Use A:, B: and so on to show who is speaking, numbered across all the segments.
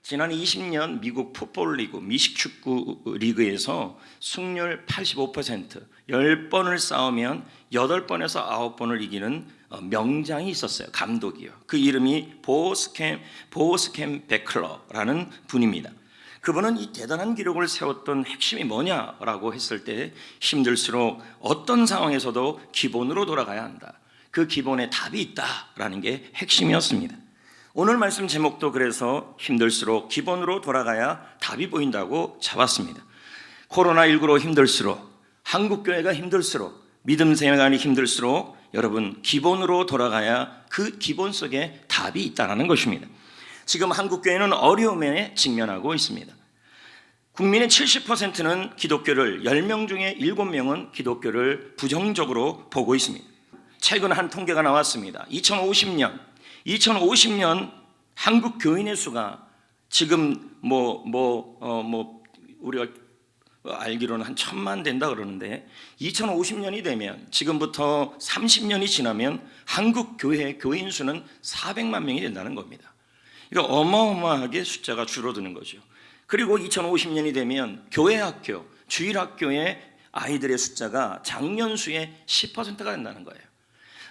A: 지난 20년 미국 풋볼 리그, 미식축구 리그에서 승률 85%, 10번을 싸우면 8번에서 9번을 이기는 명장이 있었어요. 감독이요. 그 이름이 보스캠 베클러라는 분입니다. 그분은 이 대단한 기록을 세웠던 핵심이 뭐냐라고 했을 때 힘들수록 어떤 상황에서도 기본으로 돌아가야 한다. 그 기본에 답이 있다라는 게 핵심이었습니다. 오늘 말씀 제목도 그래서 힘들수록 기본으로 돌아가야 답이 보인다고 잡았습니다. 코로나19로 힘들수록, 한국교회가 힘들수록, 믿음 생활이 힘들수록 여러분 기본으로 돌아가야 그 기본 속에 답이 있다는 것입니다. 지금 한국교회는 어려움에 직면하고 있습니다. 국민의 70%는 기독교를, 10명 중에 7명은 기독교를 부정적으로 보고 있습니다. 최근 한 통계가 나왔습니다. 2050년 한국 교인의 수가 지금 우리가 알기로는 한 1,000만 된다 그러는데 2050년이 되면 지금부터 30년이 지나면 한국 교회 교인 수는 400만 명이 된다는 겁니다. 이거 어마어마하게 숫자가 줄어드는 거죠. 그리고 2050년이 되면 교회 학교, 주일 학교의 아이들의 숫자가 작년 수의 10%가 된다는 거예요.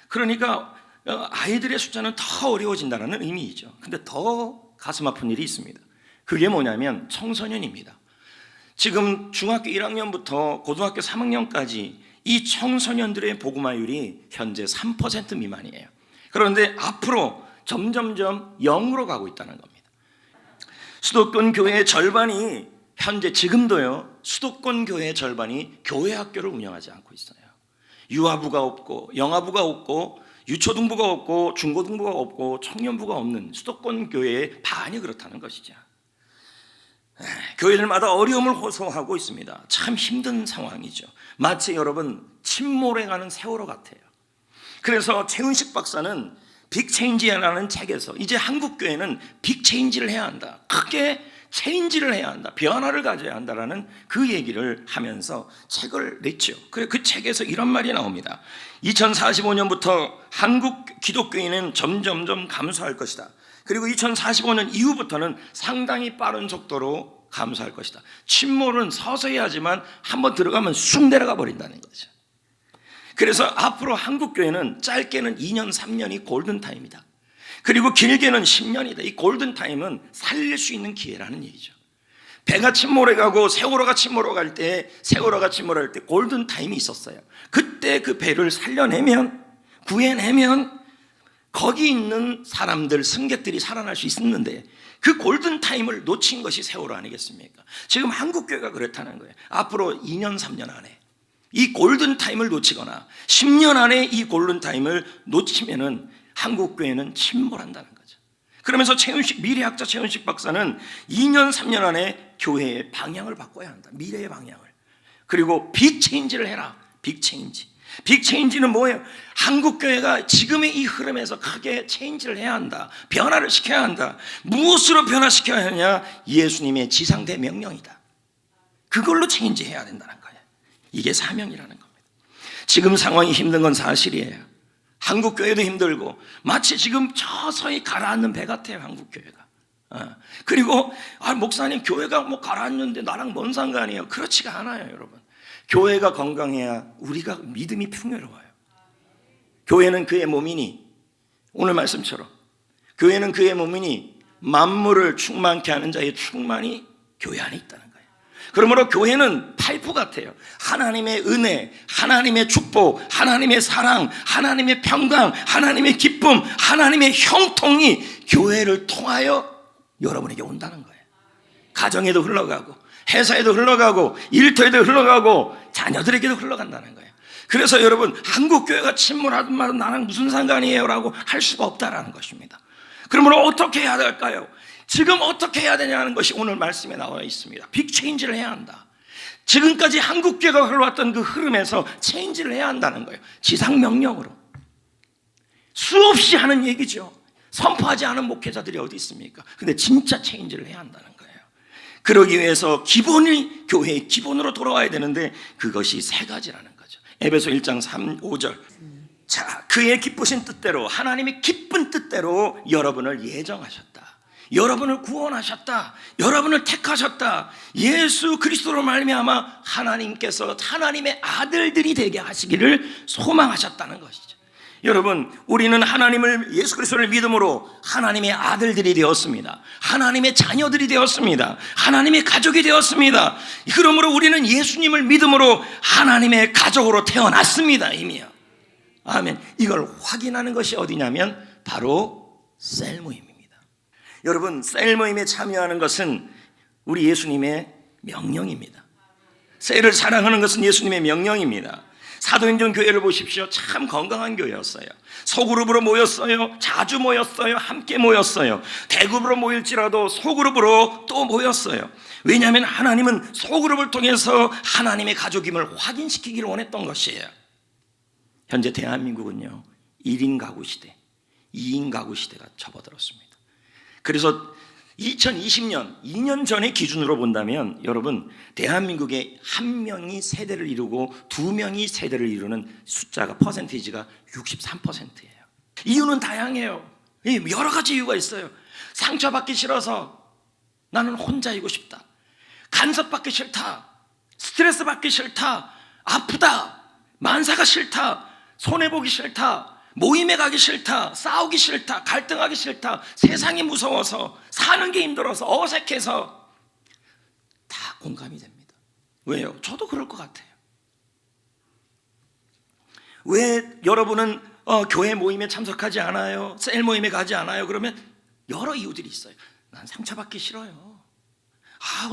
A: 그러니까 아이들의 숫자는 더 어려워진다는 의미이죠. 근데 더 가슴 아픈 일이 있습니다. 그게 뭐냐면 청소년입니다. 지금 중학교 1학년부터 고등학교 3학년까지 이 청소년들의 복음화율이 현재 3% 미만이에요. 그런데 앞으로 점점점 0으로 가고 있다는 겁니다. 수도권 교회의 절반이 현재 지금도요, 수도권 교회의 절반이 교회 학교를 운영하지 않고 있어요. 유아부가 없고 영아부가 없고 유초등부가 없고 중고등부가 없고 청년부가 없는 수도권 교회의 반이 그렇다는 것이죠. 교회들마다 어려움을 호소하고 있습니다. 참 힘든 상황이죠. 마치 여러분 침몰해가는 세월호 같아요. 그래서 최은식 박사는 빅체인지라는 책에서 이제 한국교회는 빅체인지를 해야 한다, 크게 체인지를 해야 한다, 변화를 가져야 한다라는 그 얘기를 하면서 책을 냈죠. 그 책에서 이런 말이 나옵니다. 2045년부터 한국 기독교인은 점점점 감소할 것이다. 그리고 2045년 이후부터는 상당히 빠른 속도로 감소할 것이다. 침몰은 서서히 하지만 한번 들어가면 쑥 내려가 버린다는 거죠. 그래서 앞으로 한국교회는 짧게는 2년, 3년이 골든타임이다. 그리고 길게는 10년이다. 이 골든타임은 살릴 수 있는 기회라는 얘기죠. 배가 침몰해가고 세월호가 침몰할 때 골든타임이 있었어요. 그때 그 배를 살려내면, 구해내면 거기 있는 사람들, 승객들이 살아날 수 있었는데 그 골든타임을 놓친 것이 세월호 아니겠습니까? 지금 한국교회가 그렇다는 거예요. 앞으로 2년, 3년 안에 이 골든타임을 놓치거나 10년 안에 이 골든타임을 놓치면은 한국교회는 침몰한다는 거죠. 그러면서 미래학자 최은식 박사는 2년, 3년 안에 교회의 방향을 바꿔야 한다. 미래의 방향을. 그리고 빅체인지를 해라. 빅체인지. 빅체인지는 뭐예요? 한국교회가 지금의 이 흐름에서 크게 체인지를 해야 한다. 변화를 시켜야 한다. 무엇으로 변화시켜야 하냐? 예수님의 지상대 명령이다. 그걸로 체인지해야 된다는 거예요. 이게 사명이라는 겁니다. 지금 상황이 힘든 건 사실이에요. 한국교회도 힘들고 마치 지금 서서히 가라앉는 배 같아요. 한국교회가. 그리고 목사님 교회가 가라앉는데 나랑 뭔 상관이에요? 그렇지가 않아요. 여러분, 교회가 건강해야 우리가 믿음이 풍요로워요. 교회는 그의 몸이니, 오늘 말씀처럼 교회는 그의 몸이니 만물을 충만케 하는 자의 충만이 교회 안에 있다는 거예요. 그러므로 교회는 파이프 같아요. 하나님의 은혜, 하나님의 축복, 하나님의 사랑, 하나님의 평강, 하나님의 기쁨, 하나님의 형통이 교회를 통하여 여러분에게 온다는 거예요. 가정에도 흘러가고, 회사에도 흘러가고, 일터에도 흘러가고, 자녀들에게도 흘러간다는 거예요. 그래서 여러분, 한국교회가 침몰하든 말든 나랑 무슨 상관이에요? 라고 할 수가 없다라는 것입니다. 그러므로 어떻게 해야 될까요? 지금 어떻게 해야 되냐는 것이 오늘 말씀에 나와 있습니다. 빅체인지를 해야 한다. 지금까지 한국교회가 흘러왔던 그 흐름에서 체인지를 해야 한다는 거예요. 지상명령으로. 수없이 하는 얘기죠. 선포하지 않은 목회자들이 어디 있습니까? 근데 진짜 체인지를 해야 한다는 거예요. 그러기 위해서 기본이 교회의 기본으로 돌아와야 되는데 그것이 세 가지라는 거죠. 에베소 1장 3, 5절. 자, 그의 기쁘신 뜻대로, 하나님의 기쁜 뜻대로 여러분을 예정하셨다. 여러분을 구원하셨다, 여러분을 택하셨다, 예수 그리스도로 말미암아 하나님께서 하나님의 아들들이 되게 하시기를 소망하셨다는 것이죠. 여러분, 우리는 하나님을, 예수 그리스도를 믿음으로 하나님의 아들들이 되었습니다. 하나님의 자녀들이 되었습니다. 하나님의 가족이 되었습니다. 그러므로 우리는 예수님을 믿음으로 하나님의 가족으로 태어났습니다. 이미요. 아멘. 이걸 확인하는 것이 어디냐면 바로 셀 모임입니다. 여러분, 셀 모임에 참여하는 것은 우리 예수님의 명령입니다. 셀을 사랑하는 것은 예수님의 명령입니다. 사도행전 교회를 보십시오. 참 건강한 교회였어요. 소그룹으로 모였어요. 자주 모였어요. 함께 모였어요. 대그룹으로 모일지라도 소그룹으로 또 모였어요. 왜냐하면 하나님은 소그룹을 통해서 하나님의 가족임을 확인시키기를 원했던 것이에요. 현재 대한민국은요, 1인 가구 시대, 2인 가구 시대가 접어들었습니다. 그래서 2020년, 2년 전의 기준으로 본다면 여러분, 대한민국의 한 명이 세대를 이루고 두 명이 세대를 이루는 숫자가, 퍼센티지가 63%예요. 이유는 다양해요. 여러 가지 이유가 있어요. 상처받기 싫어서 나는 혼자이고 싶다, 간섭받기 싫다, 스트레스 받기 싫다, 아프다, 만사가 싫다, 손해보기 싫다, 모임에 가기 싫다, 싸우기 싫다, 갈등하기 싫다, 세상이 무서워서, 사는 게 힘들어서, 어색해서, 다 공감이 됩니다. 왜요? 저도 그럴 것 같아요. 왜 여러분은 교회 모임에 참석하지 않아요? 셀 모임에 가지 않아요? 그러면 여러 이유들이 있어요. 난 상처받기 싫어요.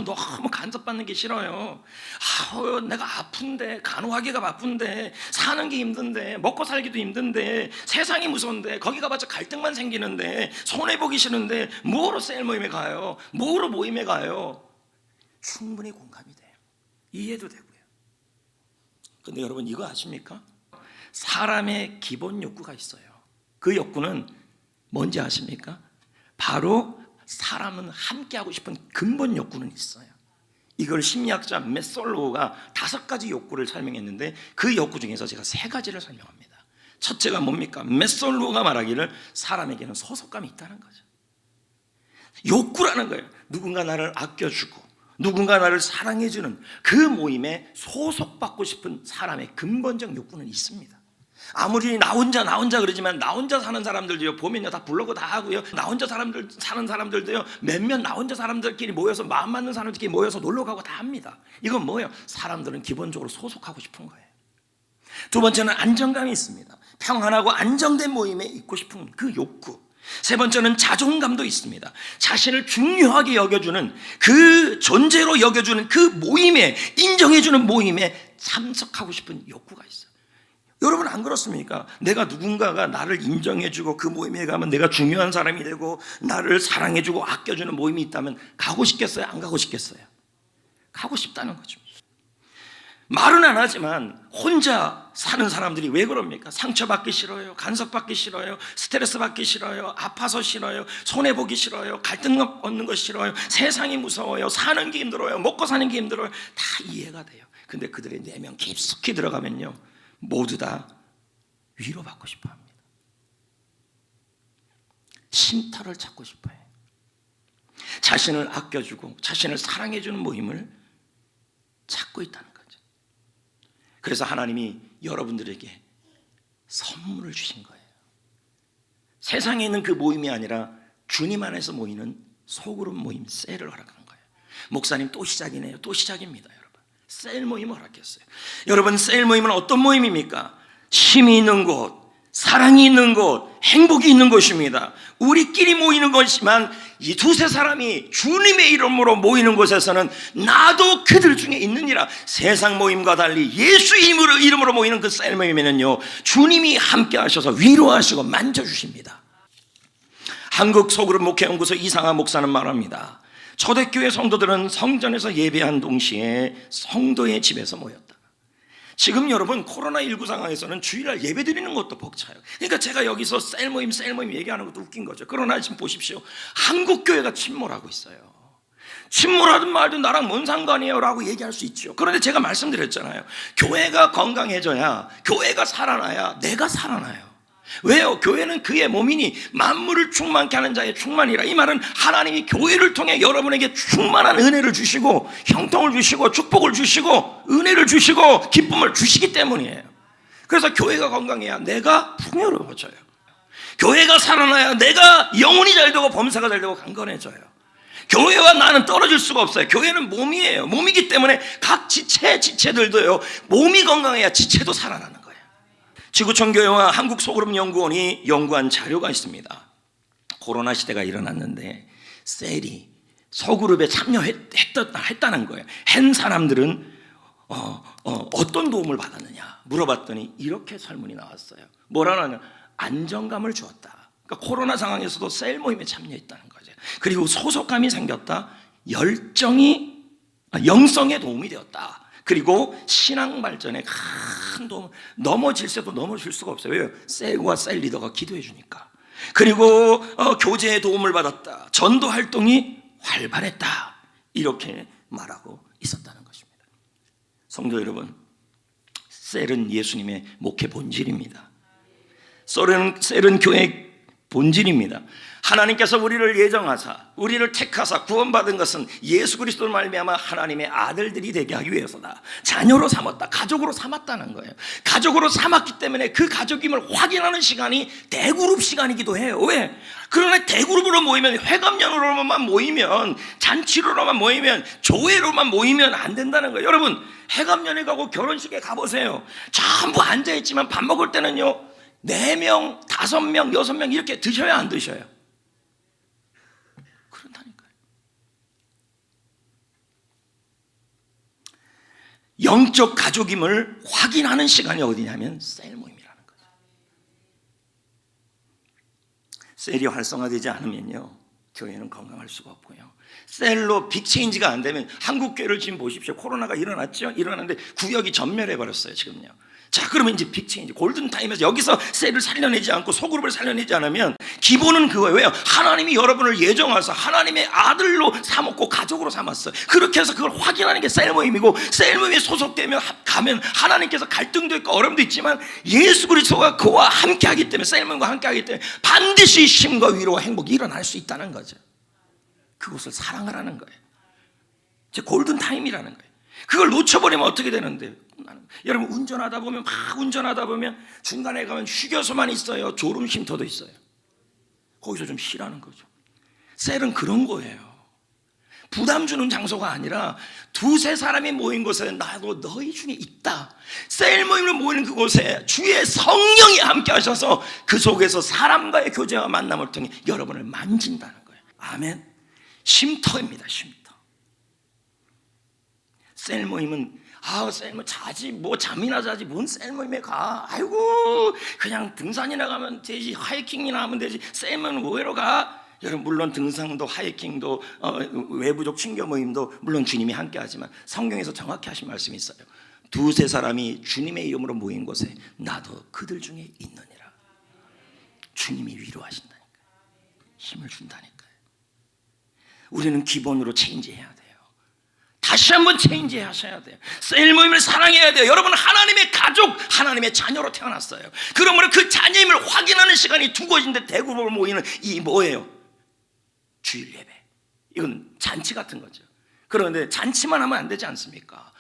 A: 너무 간섭받는 게 싫어요. 내가 아픈데, 간호하기가 바쁜데, 사는 게 힘든데, 먹고 살기도 힘든데, 세상이 무서운데, 거기 가봤자 갈등만 생기는데, 손해보기 싫은데 뭐로 셀 모임에 가요? 뭐로 모임에 가요? 충분히 공감이 돼요. 이해도 되고요. 근데 여러분, 이거 아십니까? 사람의 기본 욕구가 있어요. 그 욕구는 뭔지 아십니까? 바로 사람은 함께하고 싶은 근본 욕구는 있어요. 이걸 심리학자 메솔로우가 5가지 욕구를 설명했는데 그 욕구 중에서 제가 3가지를 설명합니다. 첫째가 뭡니까? 메솔로우가 말하기를 사람에게는 소속감이 있다는 거죠. 욕구라는 거예요. 누군가 나를 아껴주고 누군가 나를 사랑해주는 그 모임에 소속받고 싶은 사람의 근본적 욕구는 있습니다. 아무리 나 혼자 그러지만 나 혼자 사는 사람들도요, 보면요, 다 블로그 다 하고요, 나 혼자 사는 사람들도요, 몇몇 나 혼자 사람들끼리 모여서, 마음 맞는 사람들끼리 모여서 놀러 가고 다 합니다. 이건 뭐예요? 사람들은 기본적으로 소속하고 싶은 거예요. 두 번째는 안정감이 있습니다. 평안하고 안정된 모임에 있고 싶은 그 욕구. 세 번째는 자존감도 있습니다. 자신을 중요하게 여겨주는, 그 존재로 여겨주는 그 모임에, 인정해주는 모임에 참석하고 싶은 욕구가 있어요. 여러분, 안 그렇습니까? 내가 누군가가 나를 인정해주고 그 모임에 가면 내가 중요한 사람이 되고 나를 사랑해주고 아껴주는 모임이 있다면 가고 싶겠어요? 안 가고 싶겠어요? 가고 싶다는 거죠. 말은 안 하지만 혼자 사는 사람들이 왜 그럽니까? 상처받기 싫어요, 간섭받기 싫어요, 스트레스 받기 싫어요, 아파서 싫어요, 손해보기 싫어요, 갈등 얻는 거 싫어요, 세상이 무서워요, 사는 게 힘들어요, 먹고 사는 게 힘들어요. 다 이해가 돼요. 근데 그들의 내면 깊숙이 들어가면요, 모두 다 위로받고 싶어 합니다. 쉼터를 찾고 싶어 해요. 자신을 아껴주고 자신을 사랑해주는 모임을 찾고 있다는 거죠. 그래서 하나님이 여러분들에게 선물을 주신 거예요. 세상에 있는 그 모임이 아니라 주님 안에서 모이는 소그룹 모임, 셀을 허락한 거예요. 목사님, 또 시작이네요. 또 시작입니다. 셀 모임을 허락했어요. 여러분, 셀 모임은 어떤 모임입니까? 힘이 있는 곳, 사랑이 있는 곳, 행복이 있는 곳입니다. 우리끼리 모이는 것이지만 이 두세 사람이 주님의 이름으로 모이는 곳에서는 나도 그들 중에 있느니라. 세상 모임과 달리 예수 이름으로 모이는 그 셀 모임에는요, 주님이 함께 하셔서 위로하시고 만져주십니다. 한국 소그룹 목회연구소 이상하 목사는 말합니다. 초대교회 성도들은 성전에서 예배한 동시에 성도의 집에서 모였다. 지금 여러분, 코로나19 상황에서는 주일날 예배 드리는 것도 벅차요. 그러니까 제가 여기서 셀 모임 얘기하는 것도 웃긴 거죠. 그러나 지금 보십시오, 한국 교회가 침몰하고 있어요. 침몰하든 말든 나랑 뭔 상관이에요 라고 얘기할 수 있죠. 그런데 제가 말씀드렸잖아요. 교회가 건강해져야, 교회가 살아나야 내가 살아나요. 왜요? 교회는 그의 몸이니 만물을 충만케 하는 자의 충만이라. 이 말은 하나님이 교회를 통해 여러분에게 충만한 은혜를 주시고 형통을 주시고 축복을 주시고 은혜를 주시고 기쁨을 주시기 때문이에요. 그래서 교회가 건강해야 내가 풍요로워져요. 교회가 살아나야 내가 영혼이 잘 되고 범사가 잘 되고 강건해져요. 교회와 나는 떨어질 수가 없어요. 교회는 몸이에요. 몸이기 때문에 각 지체들도요, 몸이 건강해야 지체도 살아나는 거예요. 지구촌교회와 한국소그룹연구원이 연구한 자료가 있습니다. 코로나 시대가 일어났는데 셀이 소그룹에 참여했다는 거예요. 한 사람들은 어떤 도움을 받았느냐 물어봤더니 이렇게 설문이 나왔어요. 뭐라냐? 안정감을 주었다. 그러니까 코로나 상황에서도 셀 모임에 참여했다는 거죠. 그리고 소속감이 생겼다. 영성에 도움이 되었다. 그리고 신앙 발전에 큰 도움. 넘어질 때도 넘어질 수가 없어요. 왜요? 셀과 셀 리더가 기도해 주니까. 그리고 교제에 도움을 받았다. 전도 활동이 활발했다. 이렇게 말하고 있었다는 것입니다. 성도 여러분, 셀은 예수님의 목회 본질입니다. 셀은 교회의 본질입니다. 하나님께서 우리를 예정하사 우리를 택하사 구원받은 것은 예수 그리스도를 말미암아 하나님의 아들들이 되게 하기 위해서다. 자녀로 삼았다. 가족으로 삼았다는 거예요. 가족으로 삼았기 때문에 그 가족임을 확인하는 시간이 대그룹 시간이기도 해요. 왜? 그러나 대그룹으로 모이면, 회감연으로만 모이면, 잔치로만 모이면, 조회로만 모이면 안 된다는 거예요. 여러분, 회감연에 가고 결혼식에 가보세요. 전부 앉아있지만 밥 먹을 때는요 4명, 5명, 6명 이렇게 드셔야 안 드셔요? 그런다니까요. 영적 가족임을 확인하는 시간이 어디냐면 셀 모임이라는 거죠. 셀이 활성화되지 않으면요 교회는 건강할 수가 없고요. 셀로 빅체인지가 안 되면, 한국교회를 지금 보십시오. 코로나가 일어났죠? 일어났는데 구역이 전멸해버렸어요 지금요. 자, 그러면 이제 빅체인지, 골든타임에서 여기서 셀을 살려내지 않고 소그룹을 살려내지 않으면 기본은 그거예요. 왜요? 하나님이 여러분을 예정하셔서 하나님의 아들로 삼았고 가족으로 삼았어요. 그렇게 해서 그걸 확인하는 게 셀 모임이고, 셀 모임에 소속되면 가면 하나님께서 갈등도 있고 어려움도 있지만 예수 그리스도가 그와 함께하기 때문에, 셀 모임과 함께하기 때문에 반드시 쉼과 위로와 행복이 일어날 수 있다는 거죠. 그것을 사랑하라는 거예요. 이제 골든타임이라는 거예요. 그걸 놓쳐버리면 어떻게 되는데? 여러분, 운전하다 보면 중간에 가면 휴게소만 있어요. 졸음 쉼터도 있어요. 거기서 좀 쉬라는 거죠. 셀은 그런 거예요. 부담 주는 장소가 아니라 2-3 사람이 모인 곳에 나도 너희 중에 있다. 셀 모임으로 모이는 그곳에 주의 성령이 함께 하셔서 그 속에서 사람과의 교제와 만남을 통해 여러분을 만진다는 거예요. 아멘. 쉼터입니다. 쉼터. 셀 모임은 셀 모임 자지, 잠이나 자지, 뭔 셀 모임에 가? 아이고, 그냥 등산이나 가면 되지, 하이킹이나 하면 되지, 셀 모임은 뭐하러 가? 여러분, 물론 등산도 하이킹도 외부적 친교 모임도 물론 주님이 함께 하지만 성경에서 정확히 하신 말씀이 있어요. 2-3 사람이 주님의 이름으로 모인 곳에 나도 그들 중에 있느니라. 주님이 위로하신다니까요. 힘을 준다니까요. 우리는 기본으로 체인지해야 돼요. 다시 한번 체인지 하셔야 돼요. 셀 모임을 사랑해야 돼요. 여러분, 하나님의 가족, 하나님의 자녀로 태어났어요. 그러므로 그 자녀임을 확인하는 시간이 2곳인데 대구로 모이는 이 뭐예요? 주일 예배. 이건 잔치 같은 거죠. 그런데 잔치만 하면 안 되지 않습니까?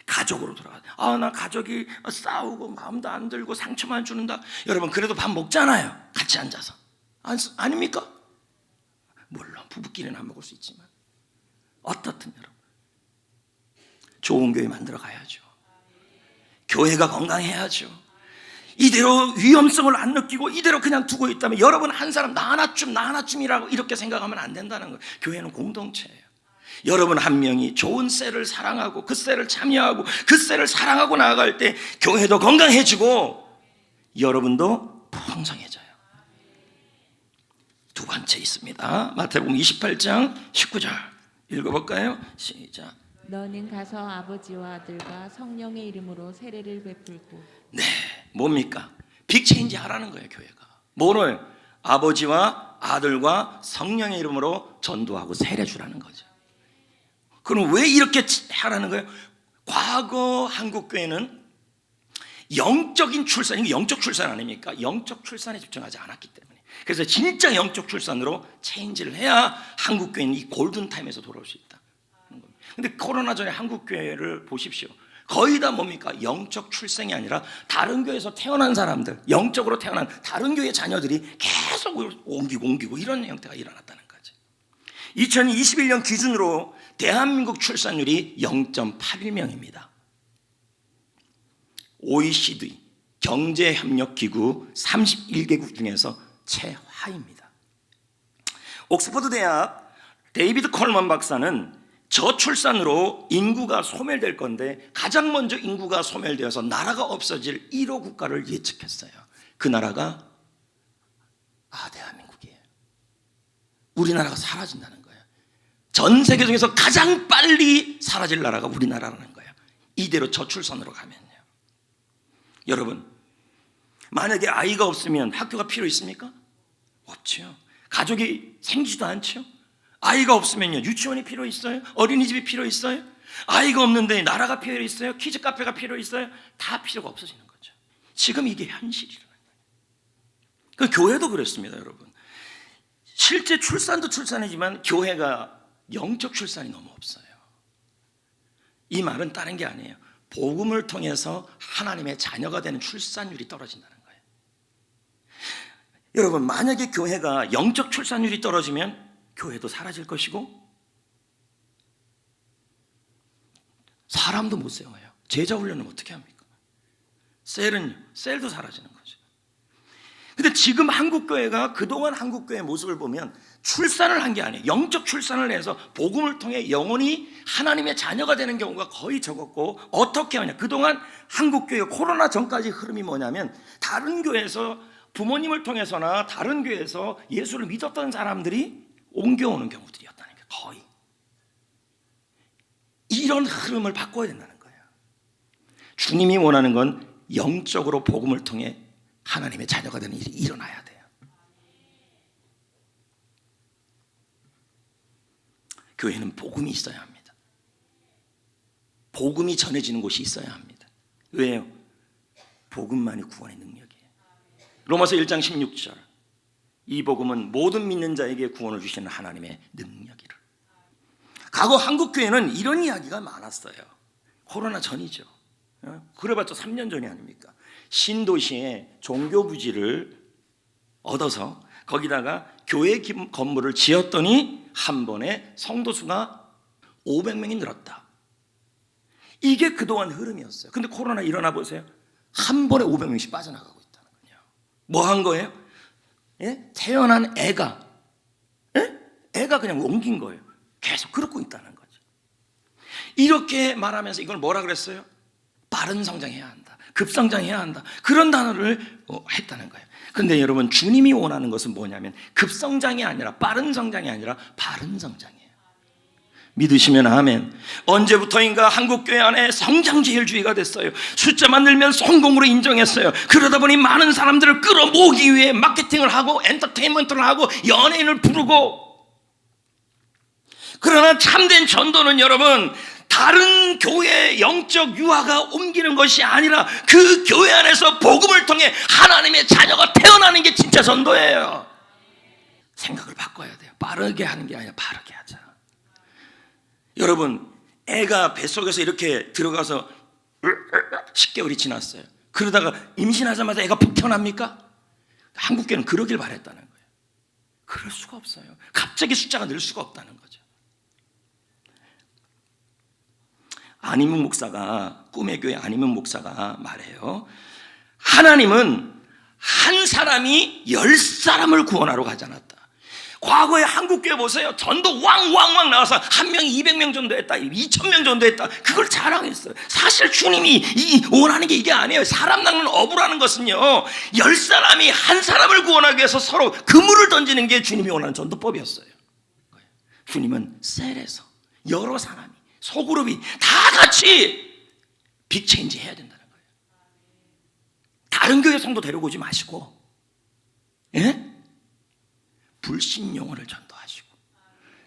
A: 가족으로 돌아가. 나 가족이 싸우고 마음도 안 들고 상처만 주는다. 여러분, 그래도 밥 먹잖아요. 같이 앉아서. 아닙니까? 물론 부부끼리는 안 먹을 수 있지만 어떻든 여러분, 좋은 교회 만들어 가야죠. 교회가 건강해야죠. 이대로 위험성을 안 느끼고 이대로 그냥 두고 있다면 여러분 한 사람 나 하나쯤이라고 이렇게 생각하면 안 된다는 거예요. 교회는 공동체예요. 여러분 한 명이 좋은 셀을 사랑하고 그 셀을 참여하고 그 셀을 사랑하고 나아갈 때 교회도 건강해지고 여러분도 풍성해져요. 2번째 있습니다. 마태복음 28장 19절 읽어볼까요? 시작.
B: 너는 가서 아버지와 아들과 성령의 이름으로 세례를 베풀고.
A: 네, 뭡니까? 빅체인지 하라는 거예요. 교회가 뭐를? 아버지와 아들과 성령의 이름으로 전도하고 세례 주라는 거죠. 그럼 왜 이렇게 하라는 거예요? 과거 한국교회는 영적인 출산, 이게 영적 출산 아닙니까? 영적 출산에 집중하지 않았기 때문에. 그래서 진짜 영적 출산으로 체인지를 해야 한국교회는 이 골든타임에서 돌아올 수 있다. 근데 코로나 전에 한국교회를 보십시오. 거의 다 뭡니까? 영적 출생이 아니라 다른 교회에서 태어난 사람들, 영적으로 태어난 다른 교회 자녀들이 계속 옮기고 이런 형태가 일어났다는 거죠. 2021년 기준으로 대한민국 출산율이 0.81명입니다. OECD 경제협력기구 31개국 중에서 최하입니다. 옥스퍼드 대학 데이비드 콜먼 박사는 저출산으로 인구가 소멸될 건데 가장 먼저 인구가 소멸되어서 나라가 없어질 1호 국가를 예측했어요. 그 나라가 대한민국이에요. 우리나라가 사라진다는 거예요. 전 세계 중에서 가장 빨리 사라질 나라가 우리나라라는 거예요. 이대로 저출산으로 가면요. 여러분, 만약에 아이가 없으면 학교가 필요 있습니까? 없죠. 가족이 생기지도 않죠. 아이가 없으면요, 유치원이 필요 있어요? 어린이집이 필요 있어요? 아이가 없는데 나라가 필요 있어요? 키즈 카페가 필요 있어요? 다 필요가 없어지는 거죠. 지금 이게 현실이라는 거예요. 그 교회도 그렇습니다, 여러분. 실제 출산도 출산이지만 교회가 영적 출산이 너무 없어요. 이 말은 다른 게 아니에요. 복음을 통해서 하나님의 자녀가 되는 출산율이 떨어진다는 거예요. 여러분, 만약에 교회가 영적 출산율이 떨어지면 교회도 사라질 것이고 사람도 못 세워요. 제자 훈련은 어떻게 합니까? 셀도 사라지는 거죠. 근데 지금 한국교회가 그동안 한국교회의 모습을 보면 출산을 한 게 아니에요. 영적 출산을 해서 복음을 통해 영혼이 하나님의 자녀가 되는 경우가 거의 적었고, 어떻게 하냐, 그동안 한국교회 코로나 전까지 흐름이 뭐냐면 다른 교회에서 부모님을 통해서나 다른 교회에서 예수를 믿었던 사람들이 옮겨오는 경우들이었다는 게 거의. 이런 흐름을 바꿔야 된다는 거예요. 주님이 원하는 건 영적으로 복음을 통해 하나님의 자녀가 되는 일이 일어나야 돼요. 교회는 복음이 있어야 합니다. 복음이 전해지는 곳이 있어야 합니다. 왜요? 복음만이 구원의 능력이에요. 로마서 1장 16절, 이 복음은 모든 믿는 자에게 구원을 주시는 하나님의 능력이라. 과거 한국교회는 이런 이야기가 많았어요. 코로나 전이죠. 그래봤자 3년 전이 아닙니까? 신도시에 종교부지를 얻어서 거기다가 교회 건물을 지었더니 한 번에 성도수가 500명이 늘었다. 이게 그동안 흐름이었어요. 근데 코로나 일어나 보세요. 한 번에 500명씩 빠져나가고 있다는 거예요. 뭐 한 거예요? 태어난 애가 그냥 옮긴 거예요. 계속 그렇고 있다는 거죠. 이렇게 말하면서 이걸 뭐라 그랬어요? 빠른 성장해야 한다, 급성장해야 한다, 그런 단어를 했다는 거예요. 근데 여러분, 주님이 원하는 것은 뭐냐면 급성장이 아니라 빠른 성장이 아니라 바른 성장이에요. 믿으시면 아멘. 언제부터인가 한국교회 안에 성장제일주의가 됐어요. 숫자만 늘면 성공으로 인정했어요. 그러다 보니 많은 사람들을 끌어모으기 위해 마케팅을 하고 엔터테인먼트를 하고 연예인을 부르고. 그러나 참된 전도는 여러분, 다른 교회의 영적 유아가 옮기는 것이 아니라 그 교회 안에서 복음을 통해 하나님의 자녀가 태어나는 게 진짜 전도예요. 생각을 바꿔야 돼요. 빠르게 하는 게 아니라 바르게 하자. 여러분, 애가 뱃속에서 이렇게 들어가서 10개월이 지났어요. 그러다가 임신하자마자 애가 푹 태어납니까? 한국교회는 그러길 바랬다는 거예요. 그럴 수가 없어요. 갑자기 숫자가 늘 수가 없다는 거죠. 안희문 목사가, 꿈의 교회 안희문 목사가 말해요. 하나님은 한 사람이 10사람을 구원하러 가지 않았다. 과거에 한국교회 보세요. 전도 왕 나와서 한 명이 200명 정도 했다, 2000명 정도 했다. 그걸 자랑했어요. 사실 주님이 원하는 게 이게 아니에요. 사람 낚는 어부라는 것은요, 10사람이 한 사람을 구원하기 위해서 서로 그물을 던지는 게 주님이 원하는 전도법이었어요. 주님은 셀에서 여러 사람이, 소그룹이 다 같이 빅체인지 해야 된다는 거예요. 다른 교회 성도 데려오지 마시고, 불신 영혼을 전도하시고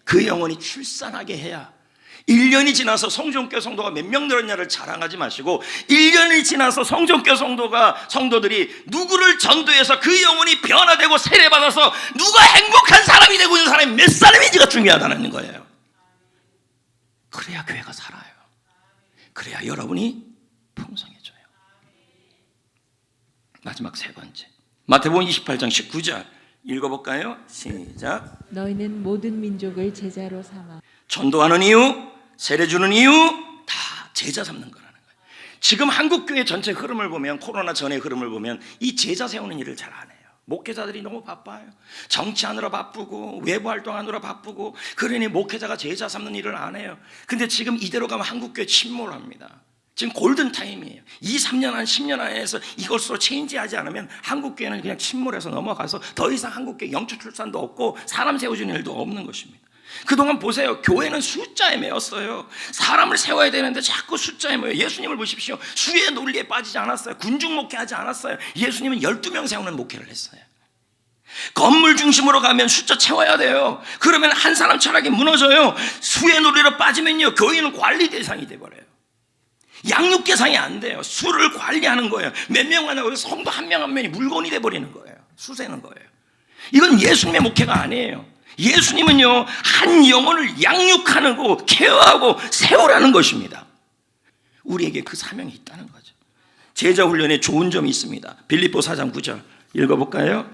A: 그 영혼이 출산하게 해야 1년이 지나서 성전교회 성도가 몇 명 늘었냐를 자랑하지 마시고 1년이 지나서 성전교회 성도들이 누구를 전도해서 그 영혼이 변화되고 세례받아서 누가 행복한 사람이 되고 있는 사람이 몇 사람인지가 중요하다는 거예요. 그래야 교회가 살아요. 그래야 여러분이 풍성해져요. 마지막 세 번째, 마태복음 28장 19절 읽어볼까요? 시작.
B: 너희는 모든 민족을 제자로 삼아
A: 전도하는 이유, 세례 주는 이유 다 제자 삼는 거라는 거예요. 지금 한국교회 전체 흐름을 보면, 코로나 전의 흐름을 보면 이 제자 세우는 일을 잘 안 해요. 목회자들이 너무 바빠요. 정치하느라 바쁘고 외부 활동하느라 바쁘고, 그러니 목회자가 제자 삼는 일을 안 해요. 근데 지금 이대로 가면 한국교회 침몰합니다. 지금 골든타임이에요. 2, 3년 한 10년 안에서 이것으로 체인지하지 않으면 한국교회는 그냥 침몰해서 넘어가서 더 이상 한국교회 영적 출산도 없고 사람 세워주는 일도 없는 것입니다. 그동안 보세요. 교회는 숫자에 매였어요. 사람을 세워야 되는데 자꾸 숫자에 매여. 예수님을 보십시오. 수의 논리에 빠지지 않았어요. 군중 목회하지 않았어요. 예수님은 12명 세우는 목회를 했어요. 건물 중심으로 가면 숫자 채워야 돼요. 그러면 한 사람 철학이 무너져요. 수의 논리로 빠지면요, 교회는 관리 대상이 돼버려요. 양육 계상이 안 돼요. 수를 관리하는 거예요. 몇 명 하냐고 성도 한 명 한 명이 물건이 돼버리는 거예요. 수세는 거예요. 이건 예수님의 목회가 아니에요. 예수님은요, 한 영혼을 양육하는 거, 케어하고 세우라는 것입니다. 우리에게 그 사명이 있다는 거죠. 제자 훈련에 좋은 점이 있습니다. 빌립보 4장 9절 읽어볼까요?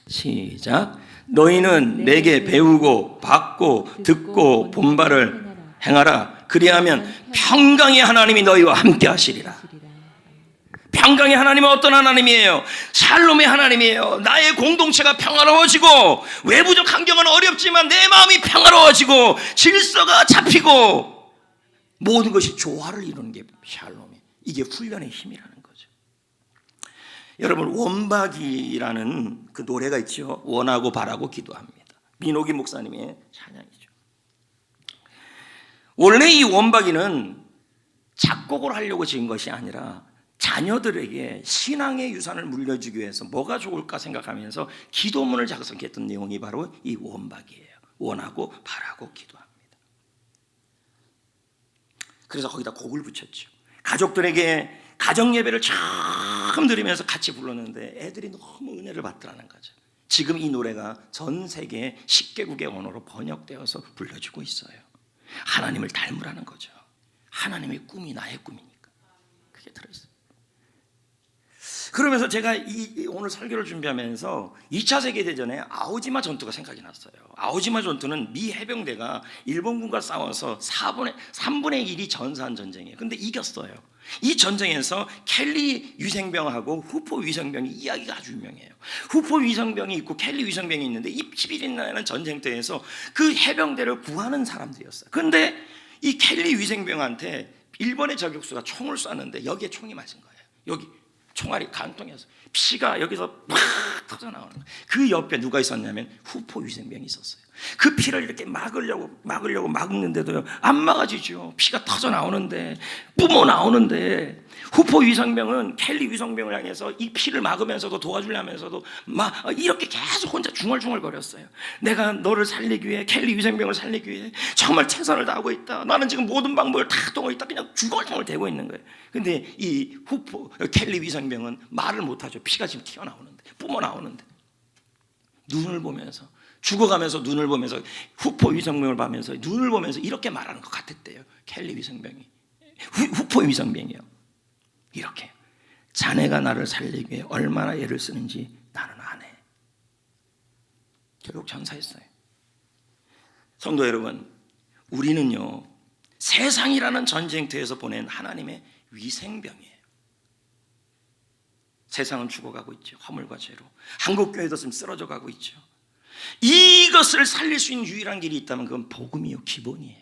A: 시작. 너희는 내게 배우고 받고 듣고 본 바를 행하라. 그리하면 평강의 하나님이 너희와 함께 하시리라. 평강의 하나님은 어떤 하나님이에요? 샬롬의 하나님이에요. 나의 공동체가 평화로워지고, 외부적 환경은 어렵지만 내 마음이 평화로워지고 질서가 잡히고 모든 것이 조화를 이루는 게 샬롬이에요. 이게 훈련의 힘이라는 거죠. 여러분, 원박이라는 그 노래가 있죠. 원하고 바라고 기도합니다. 민옥이 목사님의 찬양이죠. 원래 이 원박이는 작곡을 하려고 지은 것이 아니라 자녀들에게 신앙의 유산을 물려주기 위해서 뭐가 좋을까 생각하면서 기도문을 작성했던 내용이 바로 이 원박이에요. 원하고 바라고 기도합니다. 그래서 거기다 곡을 붙였죠. 가족들에게 가정 예배를 처음 드리면서 같이 불렀는데 애들이 너무 은혜를 받더라는 거죠. 지금 이 노래가 전 세계 10개국의 언어로 번역되어서 불려주고 있어요. 하나님을 닮으라는 거죠. 하나님의 꿈이 나의 꿈이니까 그게 들어있어요. 그러면서 제가 오늘 설교를 준비하면서 2차 세계대전에 아오지마 전투가 생각이 났어요. 아오지마 전투는 미 해병대가 일본군과 싸워서 3분의 1이 전사한 전쟁이에요. 근데 이겼어요. 이 전쟁에서 켈리 위생병하고 후포 위생병이 이야기가 아주 유명해요. 후포 위생병이 있고 켈리 위생병이 있는데 이 11일이라는 전쟁터에서 그 해병대를 구하는 사람들이었어요. 근데 이 켈리 위생병한테 일본의 저격수가 총을 쐈는데 여기에 총이 맞은 거예요. 여기 총알이 간통해서 피가 여기서 막 터져나오는 거예요. 그 옆에 누가 있었냐면 후포 위생병이 있었어요. 그 피를 이렇게 막으려고 막는데도요, 안 막아지죠. 피가 터져나오는데, 뿜어 나오는데, 후포 위생병은 켈리 위생병을 향해서 이 피를 막으면서도 도와주려면서도 막 이렇게 계속 혼자 중얼중얼거렸어요. 내가 너를 살리기 위해, 켈리 위생병을 살리기 위해 정말 최선을 다하고 있다. 나는 지금 모든 방법을 다 통하고 있다. 그냥 중얼중얼 대고 있는 거예요. 근데 이 켈리 위생병은 말을 못하죠. 피가 지금 튀어나오는데, 뿜어 나오는데, 눈을 보면서, 죽어가면서 눈을 보면서, 후포 위생병을 보면서 눈을 보면서 이렇게 말하는 것 같았대요. 켈리 위생병이, 후포 위생병이요. 이렇게, 자네가 나를 살리기 위해 얼마나 애를 쓰는지 나는 안 해. 결국 전사했어요. 성도 여러분, 우리는요, 세상이라는 전쟁터에서 보낸 하나님의 위생병이에요. 세상은 죽어가고 있죠. 화물과 죄로. 한국교회도 지금 쓰러져 가고 있죠. 이것을 살릴 수 있는 유일한 길이 있다면 그건 복음이요, 기본이에요.